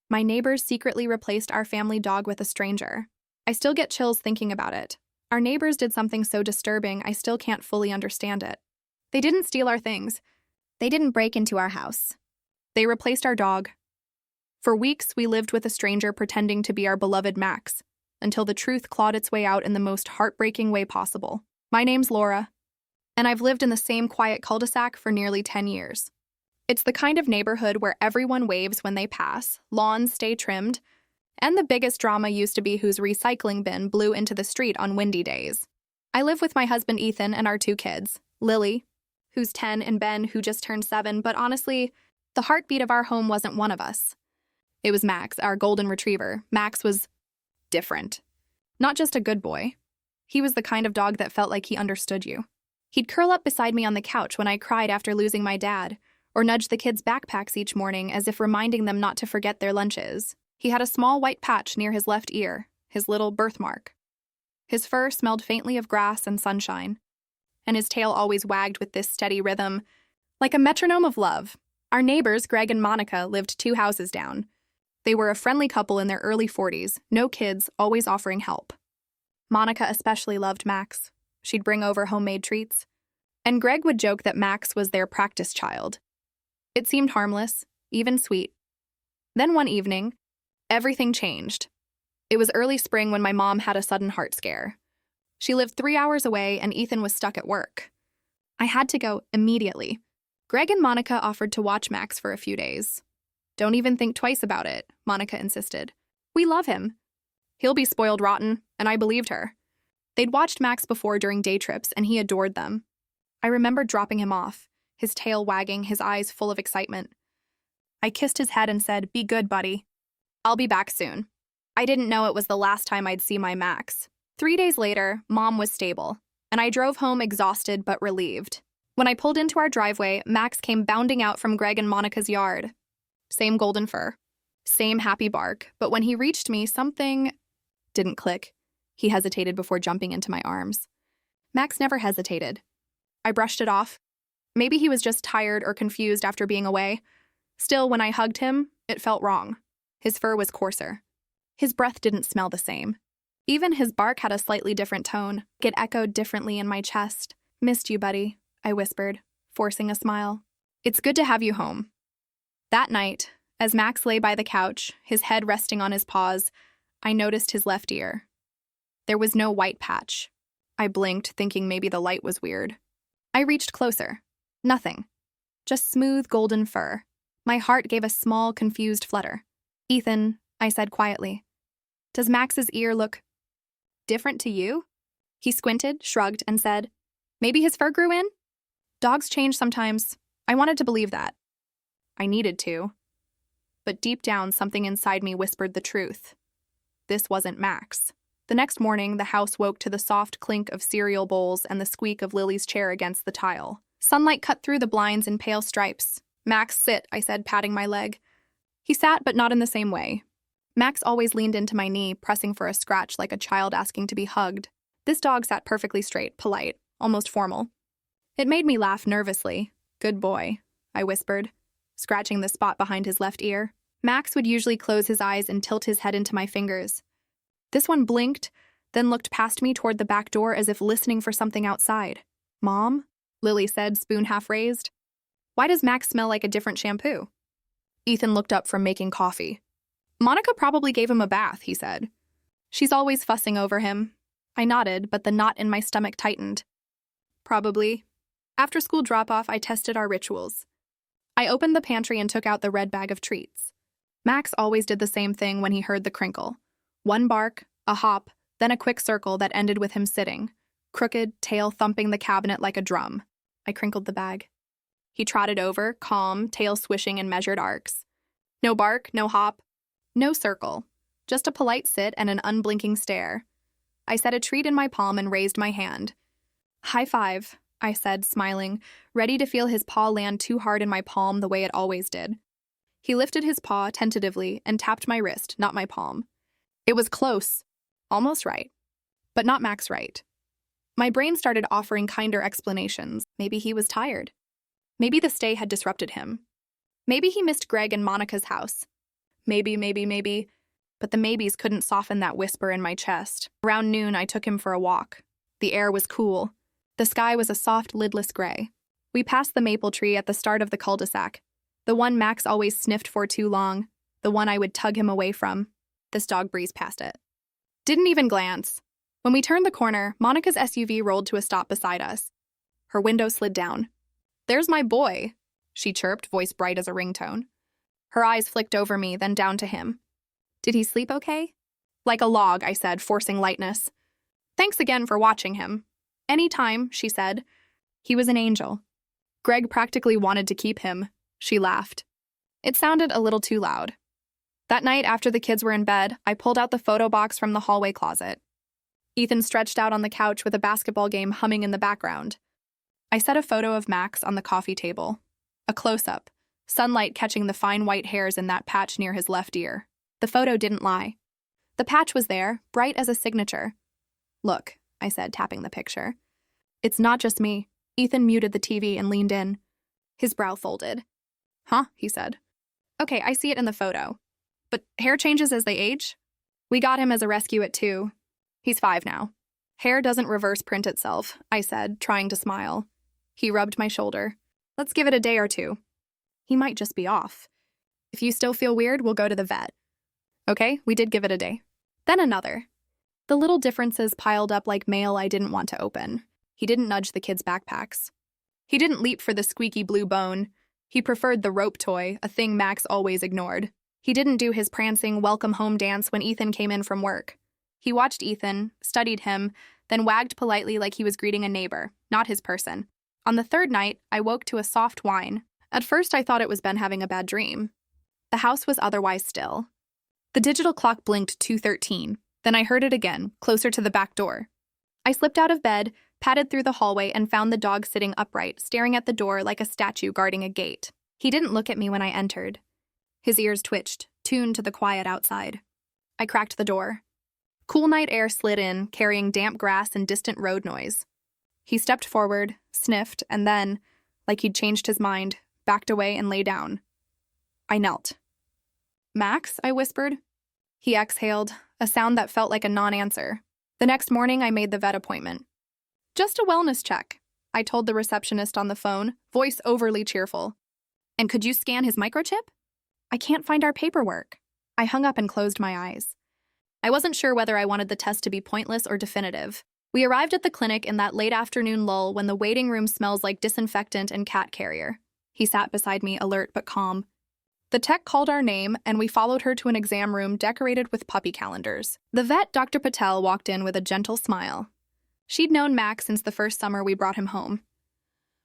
My neighbors secretly replaced our family dog with a stranger. I still get chills thinking about it. Our neighbors did something so disturbing I still can't fully understand it. They didn't steal our things. They didn't break into our house. They replaced our dog. For weeks, we lived with a stranger pretending to be our beloved Max, until the truth clawed its way out in the most heartbreaking way possible. My name's Laura, and I've lived in the same quiet cul-de-sac for nearly 10 years. It's the kind of neighborhood where everyone waves when they pass, lawns stay trimmed, and the biggest drama used to be whose recycling bin blew into the street on windy days. I live with my husband Ethan and our 2 kids, Lily, who's 10, and Ben, who just turned 7, but honestly, the heartbeat of our home wasn't one of us. It was Max, our golden retriever. Max was different. Not just a good boy. He was the kind of dog that felt like he understood you. He'd curl up beside me on the couch when I cried after losing my dad, or nudge the kids' backpacks each morning as if reminding them not to forget their lunches. He had a small white patch near his left ear, his little birthmark. His fur smelled faintly of grass and sunshine, and his tail always wagged with this steady rhythm, like a metronome of love. Our neighbors, Greg and Monica, lived 2 houses down. They were a friendly couple in their early 40s, no kids, always offering help. Monica especially loved Max. She'd bring over homemade treats. And Greg would joke that Max was their practice child. It seemed harmless, even sweet. Then one evening, everything changed. It was early spring when my mom had a sudden heart scare. She lived 3 hours away and Ethan was stuck at work. I had to go immediately. Greg and Monica offered to watch Max for a few days. Don't even think twice about it, Monica insisted. We love him. He'll be spoiled rotten, and I believed her. They'd watched Max before during day trips, and he adored them. I remembered dropping him off, his tail wagging, his eyes full of excitement. I kissed his head and said, "Be good, buddy. I'll be back soon." I didn't know it was the last time I'd see my Max. 3 days later, Mom was stable, and I drove home exhausted but relieved. When I pulled into our driveway, Max came bounding out from Greg and Monica's yard. Same golden fur, same happy bark, but when he reached me, something didn't click. He hesitated before jumping into my arms. Max never hesitated. I brushed it off. Maybe he was just tired or confused after being away. Still, when I hugged him, it felt wrong. His fur was coarser. His breath didn't smell the same. Even his bark had a slightly different tone. It echoed differently in my chest. "Missed you, buddy," I whispered, forcing a smile. "It's good to have you home." That night, as Max lay by the couch, his head resting on his paws, I noticed his left ear. There was no white patch. I blinked, thinking maybe the light was weird. I reached closer. Nothing. Just smooth golden fur. My heart gave a small, confused flutter. "Ethan," I said quietly, "does Max's ear look different to you?" He squinted, shrugged, and said, "Maybe his fur grew in?" Dogs change sometimes. I wanted to believe that. I needed to. But deep down, something inside me whispered the truth. This wasn't Max. The next morning, the house woke to the soft clink of cereal bowls and the squeak of Lily's chair against the tile. Sunlight cut through the blinds in pale stripes. "Max, sit," I said, patting my leg. He sat, but not in the same way. Max always leaned into my knee, pressing for a scratch like a child asking to be hugged. This dog sat perfectly straight, polite, almost formal. It made me laugh nervously. "Good boy," I whispered, scratching the spot behind his left ear. Max would usually close his eyes and tilt his head into my fingers. This one blinked, then looked past me toward the back door as if listening for something outside. "Mom?" Lily said, spoon half raised. "Why does Max smell like a different shampoo?" Ethan looked up from making coffee. "Monica probably gave him a bath," he said. "She's always fussing over him." I nodded, but the knot in my stomach tightened. "Probably." After school drop-off, I tested our rituals. I opened the pantry and took out the red bag of treats. Max always did the same thing when he heard the crinkle. One bark, a hop, then a quick circle that ended with him sitting, crooked, tail thumping the cabinet like a drum. I crinkled the bag. He trotted over, calm, tail swishing in measured arcs. No bark, no hop, no circle, just a polite sit and an unblinking stare. I set a treat in my palm and raised my hand. "High five," I said, smiling, ready to feel his paw land too hard in my palm the way it always did. He lifted his paw tentatively and tapped my wrist, not my palm. It was close, almost right, but not Max right. My brain started offering kinder explanations. Maybe he was tired. Maybe the stay had disrupted him. Maybe he missed Greg and Monica's house. Maybe. But the maybes couldn't soften that whisper in my chest. Around noon, I took him for a walk. The air was cool. The sky was a soft, lidless gray. We passed the maple tree at the start of the cul-de-sac. The one Max always sniffed for too long. The one I would tug him away from. This dog breezed past it. Didn't even glance. When we turned the corner, Monica's SUV rolled to a stop beside us. Her window slid down. "There's my boy," she chirped, voice bright as a ringtone. Her eyes flicked over me, then down to him. "Did he sleep okay?" "Like a log," I said, forcing lightness. "Thanks again for watching him." "Any time," she said. "He was an angel." "Greg practically wanted to keep him," she laughed. It sounded a little too loud. That night, after the kids were in bed, I pulled out the photo box from the hallway closet. Ethan stretched out on the couch with a basketball game humming in the background. I set a photo of Max on the coffee table. A close-up, sunlight catching the fine white hairs in that patch near his left ear. The photo didn't lie. The patch was there, bright as a signature. "Look," I said, tapping the picture. "It's not just me." Ethan muted the TV and leaned in. His brow folded. "Huh?" he said. "Okay, I see it in the photo. But hair changes as they age?" "We got him as a rescue at 2. He's 5 now." "Hair doesn't reverse print itself," I said, trying to smile. He rubbed my shoulder. "Let's give it a day or 2. He might just be off. If you still feel weird, we'll go to the vet." Okay, we did give it a day. Then another. The little differences piled up like mail I didn't want to open. He didn't nudge the kids' backpacks. He didn't leap for the squeaky blue bone. He preferred the rope toy, a thing Max always ignored. He didn't do his prancing welcome home dance when Ethan came in from work. He watched Ethan, studied him, then wagged politely like he was greeting a neighbor, not his person. On the 3rd night, I woke to a soft whine. At first, I thought it was Ben having a bad dream. The house was otherwise still. The digital clock blinked 2:13. Then I heard it again, closer to the back door. I slipped out of bed, padded through the hallway, and found the dog sitting upright, staring at the door like a statue guarding a gate. He didn't look at me when I entered. His ears twitched, tuned to the quiet outside. I cracked the door. Cool night air slid in, carrying damp grass and distant road noise. He stepped forward, sniffed, and then, like he'd changed his mind, backed away and lay down. I knelt. "Max?" I whispered. He exhaled, a sound that felt like a non-answer. The next morning, I made the vet appointment. "Just a wellness check," I told the receptionist on the phone, voice overly cheerful. "And could you scan his microchip?" "I can't find our paperwork." I hung up and closed my eyes. I wasn't sure whether I wanted the test to be pointless or definitive. We arrived at the clinic in that late afternoon lull when the waiting room smells like disinfectant and cat carrier. He sat beside me, alert but calm. The tech called our name, and we followed her to an exam room decorated with puppy calendars. The vet, Dr. Patel, walked in with a gentle smile. She'd known Max since the first summer we brought him home.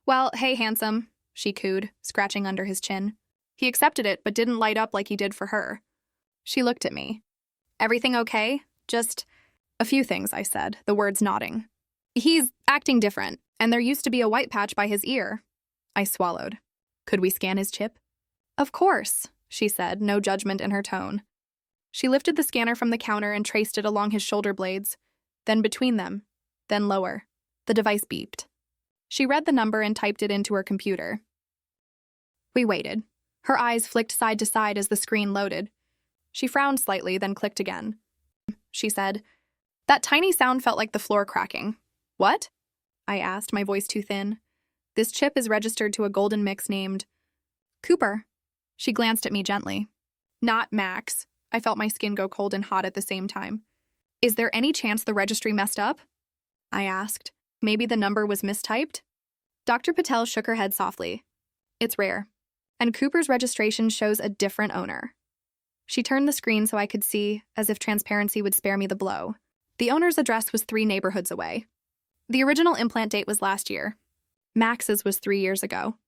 "Well, hey, handsome," she cooed, scratching under his chin. He accepted it, but didn't light up like he did for her. She looked at me. "Everything okay?" "Just a few things," I said, the words nodding. "He's acting different, and there used to be a white patch by his ear." I swallowed. "Could we scan his chip?" "Of course," she said, no judgment in her tone. She lifted the scanner from the counter and traced it along his shoulder blades, then between them, then lower. The device beeped. She read the number and typed it into her computer. We waited. Her eyes flicked side to side as the screen loaded. She frowned slightly, then clicked again. She said, "That tiny sound felt like the floor cracking." "What?" I asked, my voice too thin. "This chip is registered to a golden mix named Cooper." She glanced at me gently. "Not Max." I felt my skin go cold and hot at the same time. "Is there any chance the registry messed up?" I asked. "Maybe the number was mistyped?" Dr. Patel shook her head softly. "It's rare. And Cooper's registration shows a different owner." She turned the screen so I could see, as if transparency would spare me the blow. The owner's address was 3 neighborhoods away. The original implant date was last year. Max's was 3 years ago.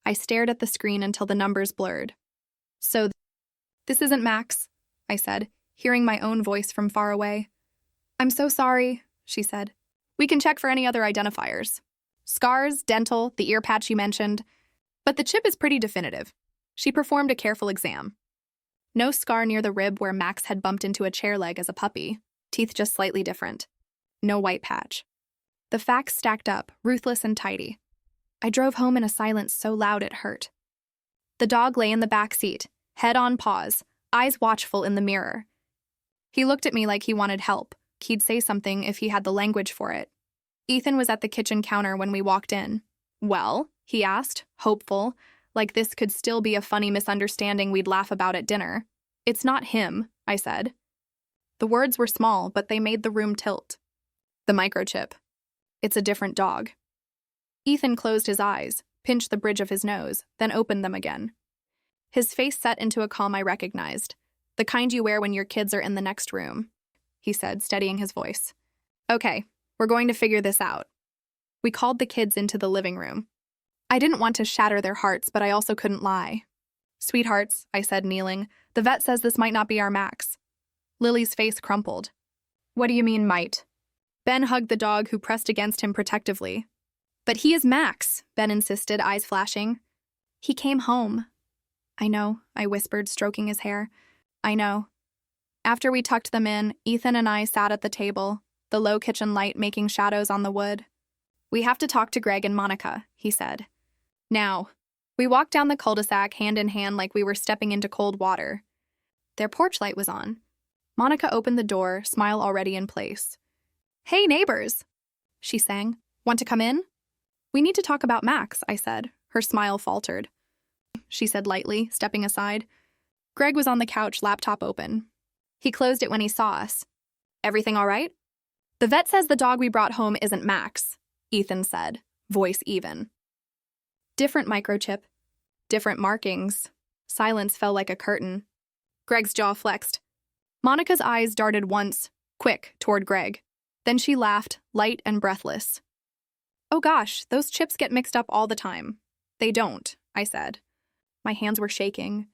I stared at the screen until the numbers blurred. "So, this isn't Max," I said, hearing my own voice from far away. "I'm so sorry," she said. "We can check for any other identifiers. Scars, dental, the ear patch you mentioned. But the chip is pretty definitive." She performed a careful exam. No scar near the rib where Max had bumped into a chair leg as a puppy. Teeth just slightly different. No white patch. The facts stacked up, ruthless and tidy. I drove home in a silence so loud it hurt. The dog lay in the back seat, head on paws, eyes watchful in the mirror. He looked at me like he wanted help. He'd say something if he had the language for it. Ethan was at the kitchen counter when we walked in. "Well?" he asked, hopeful, like this could still be a funny misunderstanding we'd laugh about at dinner. "It's not him," I said. The words were small, but they made the room tilt. "The microchip. It's a different dog." Ethan closed his eyes, pinched the bridge of his nose, then opened them again. His face set into a calm I recognized. "The kind you wear when your kids are in the next room," he said, steadying his voice. "Okay, we're going to figure this out." We called the kids into the living room. I didn't want to shatter their hearts, but I also couldn't lie. "Sweethearts," I said, kneeling, "the vet says this might not be our Max." Lily's face crumpled. "What do you mean, might?" Ben hugged the dog, who pressed against him protectively. "But he is Max," Ben insisted, eyes flashing. "He came home." "I know," I whispered, stroking his hair. "I know." After we tucked them in, Ethan and I sat at the table, the low kitchen light making shadows on the wood. "We have to talk to Greg and Monica," he said. "Now." We walked down the cul-de-sac hand in hand like we were stepping into cold water. Their porch light was on. Monica opened the door, smile already in place. "Hey, neighbors," she sang. "Want to come in?" "We need to talk about Max," I said. Her smile faltered. She said lightly, stepping aside. Greg was on the couch, laptop open. He closed it when he saw us. "Everything all right?" "The vet says the dog we brought home isn't Max," Ethan said, voice even. Different microchip. Different markings. Silence fell like a curtain. Greg's jaw flexed. Monica's eyes darted once, quick, toward Greg. Then she laughed, light and breathless. "Oh gosh, those chips get mixed up all the time." "They don't," I said. My hands were shaking.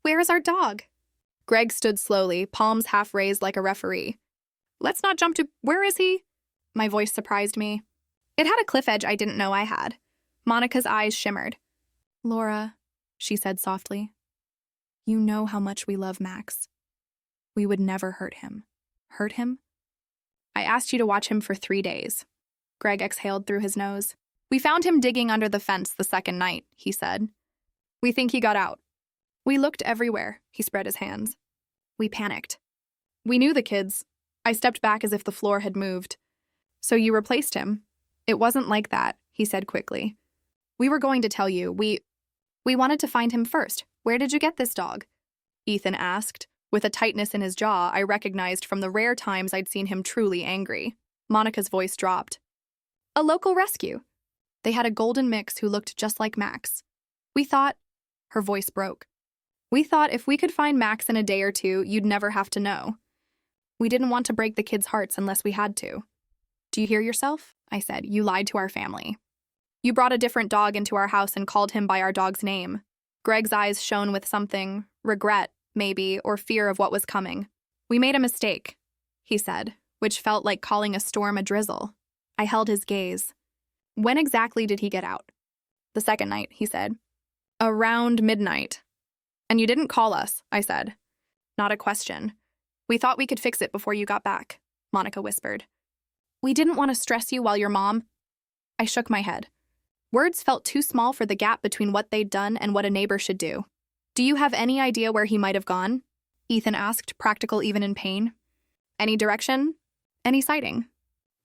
"Where is our dog?" Greg stood slowly, palms half raised like a referee. "Let's not jump to, where is he?" My voice surprised me. It had a cliff edge I didn't know I had. Monica's eyes shimmered. "Laura," she said softly, "you know how much we love Max. We would never hurt him." "Hurt him?" "I asked you to watch him for 3 days." Greg exhaled through his nose. "We found him digging under the fence the second night," he said. "We think he got out." "We looked everywhere," he spread his hands. We panicked. "We knew the kids." I stepped back as if the floor had moved. "So you replaced him?" "It wasn't like that," he said quickly. "We were going to tell you. We wanted to find him first. Where did you get this dog?" Ethan asked. With a tightness in his jaw I recognized from the rare times I'd seen him truly angry. Monica's voice dropped. "A local rescue." They had a golden mix who looked just like Max. "We thought—" Her voice broke. "We thought if we could find Max in a day or two, you'd never have to know. We didn't want to break the kids' hearts unless we had to." "Do you hear yourself?" I said. "You lied to our family. You brought a different dog into our house and called him by our dog's name." Greg's eyes shone with something, regret, maybe, or fear of what was coming. "We made a mistake," he said, which felt like calling a storm a drizzle. I held his gaze. "When exactly did he get out?" "The second night," he said. "Around midnight." "And you didn't call us," I said. "Not a question. We thought we could fix it before you got back," Monica whispered. "We didn't want to stress you while your mom—" I shook my head. Words felt too small for the gap between what they'd done and what a neighbor should do. "Do you have any idea where he might have gone?" Ethan asked, practical even in pain. "Any direction? Any sighting?"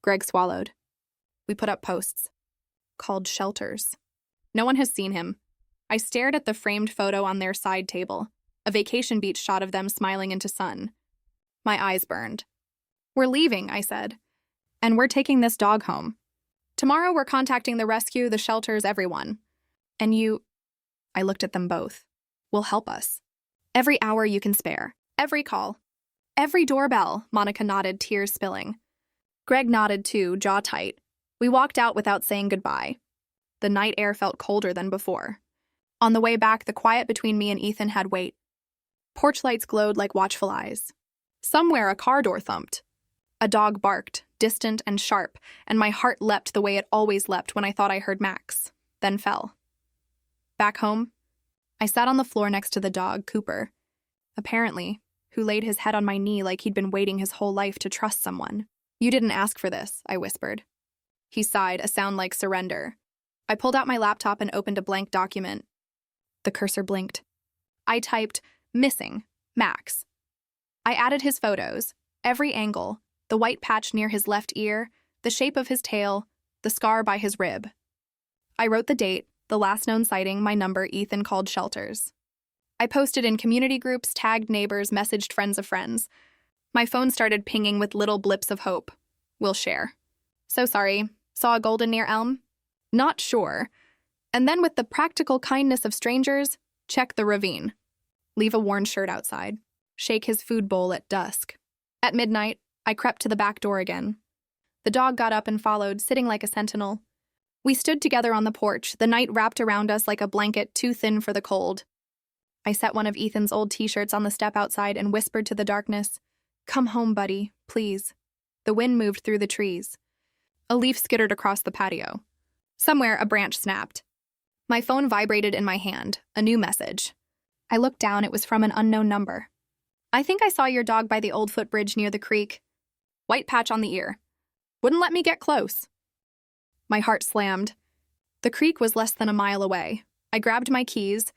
Greg swallowed. "We put up posts. Called shelters. No one has seen him." I stared at the framed photo on their side table, a vacation beach shot of them smiling into sun. My eyes burned. "We're leaving," I said. "And we're taking this dog home. Tomorrow we're contacting the rescue, the shelters, everyone. And you—" I looked at them both. "Will help us. Every hour you can spare. Every call. Every doorbell," Monica nodded, tears spilling. Greg nodded too, jaw tight. We walked out without saying goodbye. The night air felt colder than before. On the way back, the quiet between me and Ethan had weight. Porch lights glowed like watchful eyes. Somewhere a car door thumped. A dog barked, distant and sharp, and my heart leapt the way it always leapt when I thought I heard Max, then fell. Back home, I sat on the floor next to the dog, Cooper, apparently, who laid his head on my knee like he'd been waiting his whole life to trust someone. "You didn't ask for this," I whispered. He sighed, a sound like surrender. I pulled out my laptop and opened a blank document. The cursor blinked. I typed, "missing," Max. I added his photos, every angle, the white patch near his left ear, the shape of his tail, the scar by his rib. I wrote the date, the last known sighting, my number. Ethan called shelters. I posted in community groups, tagged neighbors, messaged friends of friends. My phone started pinging with little blips of hope. We'll share. So sorry. Saw a golden near Elm? Not sure. And then with the practical kindness of strangers, check the ravine. Leave a worn shirt outside. Shake his food bowl at dusk. At midnight, I crept to the back door again. The dog got up and followed, sitting like a sentinel. We stood together on the porch, the night wrapped around us like a blanket too thin for the cold. I set one of Ethan's old t-shirts on the step outside and whispered to the darkness, "Come home, buddy, please." The wind moved through the trees. A leaf skittered across the patio. Somewhere, a branch snapped. My phone vibrated in my hand, a new message. I looked down, it was from an unknown number. "I think I saw your dog by the old footbridge near the creek. White patch on the ear. Wouldn't let me get close." My heart slammed. The creek was less than a mile away. I grabbed my keys,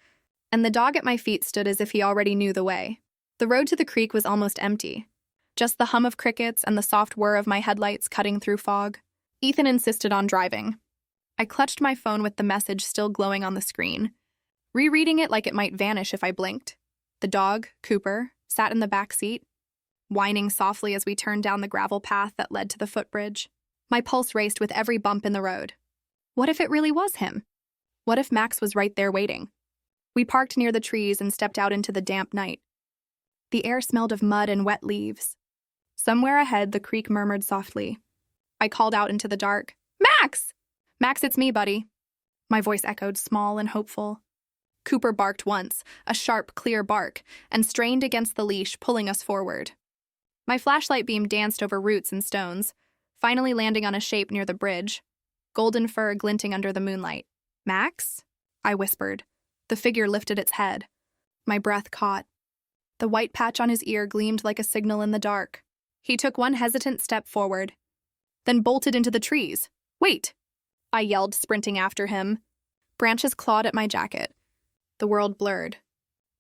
and the dog at my feet stood as if he already knew the way. The road to the creek was almost empty. Just the hum of crickets and the soft whir of my headlights cutting through fog. Ethan insisted on driving. I clutched my phone with the message still glowing on the screen, rereading it like it might vanish if I blinked. The dog, Cooper, sat in the back seat, whining softly as we turned down the gravel path that led to the footbridge. My pulse raced with every bump in the road. What if it really was him? What if Max was right there waiting? We parked near the trees and stepped out into the damp night. The air smelled of mud and wet leaves. Somewhere ahead, the creek murmured softly. I called out into the dark, "Max! Max, it's me, buddy." My voice echoed, small and hopeful. Cooper barked once, a sharp, clear bark, and strained against the leash, pulling us forward. My flashlight beam danced over roots and stones, finally landing on a shape near the bridge, golden fur glinting under the moonlight. "Max?" I whispered. The figure lifted its head. My breath caught. The white patch on his ear gleamed like a signal in the dark. He took one hesitant step forward, then bolted into the trees. "Wait!" I yelled, sprinting after him. Branches clawed at my jacket. The world blurred.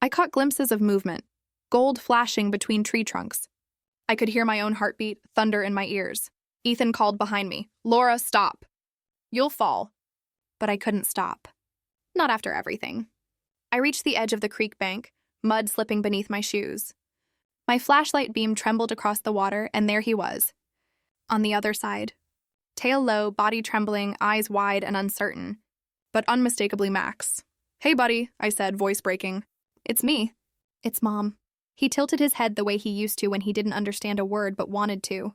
I caught glimpses of movement, gold flashing between tree trunks. I could hear my own heartbeat, thunder in my ears. Ethan called behind me, "Laura, stop. You'll fall." But I couldn't stop. Not after everything. I reached the edge of the creek bank, mud slipping beneath my shoes. My flashlight beam trembled across the water, and there he was. On the other side. Tail low, body trembling, eyes wide and uncertain. But unmistakably Max. "Hey, buddy," I said, voice breaking. "It's me." "It's Mom." He tilted his head the way he used to when he didn't understand a word but wanted to.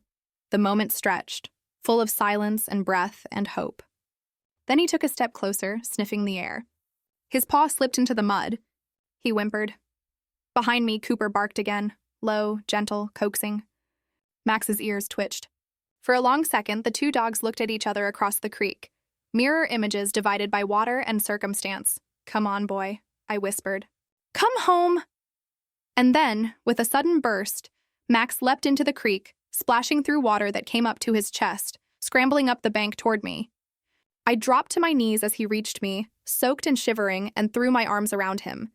The moment stretched, full of silence and breath and hope. Then he took a step closer, sniffing the air. His paw slipped into the mud. He whimpered. Behind me, Cooper barked again, low, gentle, coaxing. Max's ears twitched. For a long second, the two dogs looked at each other across the creek, mirror images divided by water and circumstance. "Come on, boy," I whispered. "Come home!" And then, with a sudden burst, Max leapt into the creek, splashing through water that came up to his chest, scrambling up the bank toward me. I dropped to my knees as he reached me, soaked and shivering, and threw my arms around him.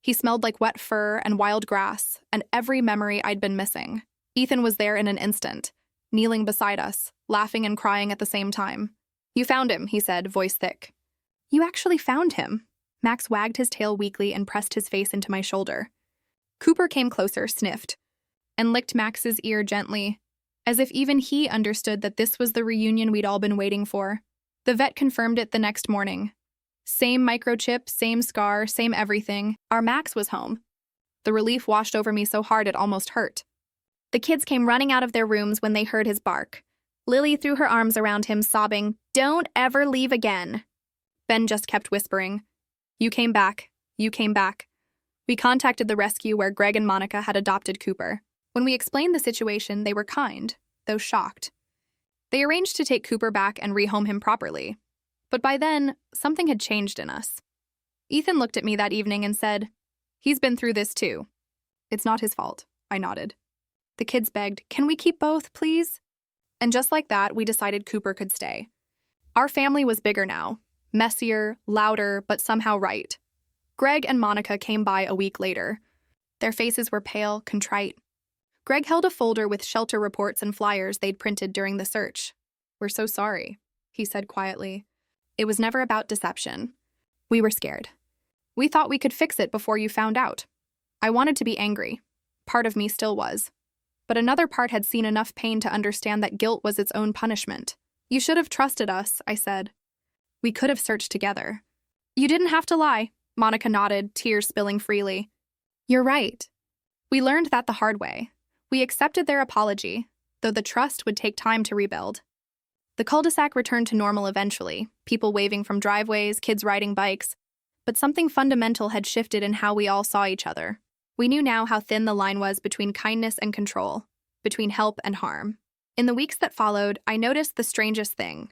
He smelled like wet fur and wild grass, and every memory I'd been missing. Ethan was there in an instant, kneeling beside us, laughing and crying at the same time. "You found him," he said, voice thick. "You actually found him." Max wagged his tail weakly and pressed his face into my shoulder. Cooper came closer, sniffed, and licked Max's ear gently, as if even he understood that this was the reunion we'd all been waiting for. The vet confirmed it the next morning. Same microchip, same scar, same everything. Our Max was home. The relief washed over me so hard it almost hurt. The kids came running out of their rooms when they heard his bark. Lily threw her arms around him, sobbing, "Don't ever leave again." Ben just kept whispering, "You came back. You came back." We contacted the rescue where Greg and Monica had adopted Cooper. When we explained the situation, they were kind, though shocked. They arranged to take Cooper back and rehome him properly. But by then, something had changed in us. Ethan looked at me that evening and said, "He's been through this too." "It's not his fault," I nodded. The kids begged, "Can we keep both, please?" And just like that, we decided Cooper could stay. Our family was bigger now, messier, louder, but somehow right. Greg and Monica came by a week later. Their faces were pale, contrite. Greg held a folder with shelter reports and flyers they'd printed during the search. "We're so sorry," he said quietly. "It was never about deception. We were scared. We thought we could fix it before you found out." I wanted to be angry. Part of me still was. But another part had seen enough pain to understand that guilt was its own punishment. "You should have trusted us," I said. "We could have searched together." "You didn't have to lie," Monica nodded, tears spilling freely. "You're right. We learned that the hard way. We accepted their apology, though the trust would take time to rebuild." The cul-de-sac returned to normal eventually, people waving from driveways, kids riding bikes, but something fundamental had shifted in how we all saw each other. We knew now how thin the line was between kindness and control, between help and harm. In the weeks that followed, I noticed the strangest thing.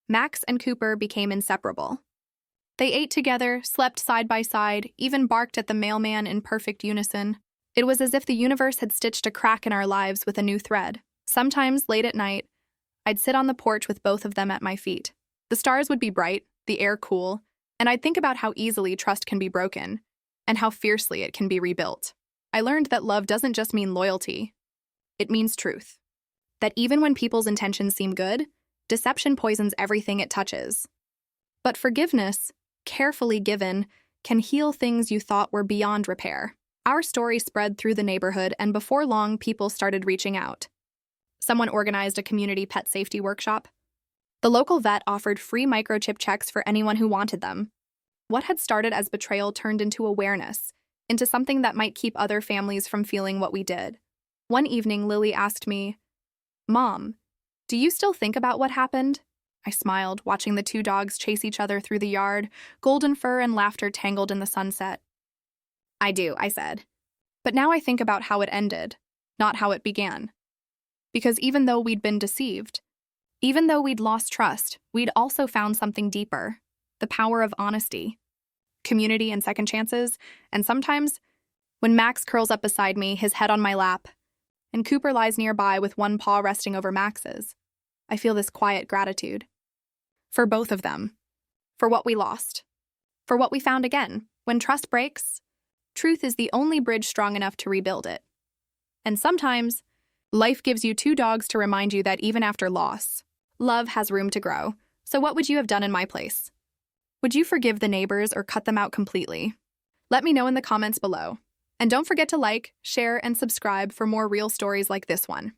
Max and Cooper became inseparable. They ate together, slept side by side, even barked at the mailman in perfect unison. It was as if the universe had stitched a crack in our lives with a new thread. Sometimes, late at night, I'd sit on the porch with both of them at my feet. The stars would be bright, the air cool, and I'd think about how easily trust can be broken, and how fiercely it can be rebuilt. I learned that love doesn't just mean loyalty. It means truth. That even when people's intentions seem good, deception poisons everything it touches. But forgiveness, carefully given, can heal things you thought were beyond repair. Our story spread through the neighborhood, and before long, people started reaching out. Someone organized a community pet safety workshop. The local vet offered free microchip checks for anyone who wanted them. What had started as betrayal turned into awareness, into something that might keep other families from feeling what we did. One evening, Lily asked me, "Mom, do you still think about what happened?" I smiled, watching the two dogs chase each other through the yard, golden fur and laughter tangled in the sunset. "I do," I said. "But now I think about how it ended, not how it began. Because even though we'd been deceived, even though we'd lost trust, we'd also found something deeper, the power of honesty, community and second chances, and sometimes, when Max curls up beside me, his head on my lap, and Cooper lies nearby with one paw resting over Max's, I feel this quiet gratitude. For both of them. For what we lost. For what we found again. When trust breaks, truth is the only bridge strong enough to rebuild it. And sometimes, life gives you two dogs to remind you that even after loss, love has room to grow. So what would you have done in my place? Would you forgive the neighbors or cut them out completely? Let me know in the comments below. And don't forget to like, share, and subscribe for more real stories like this one.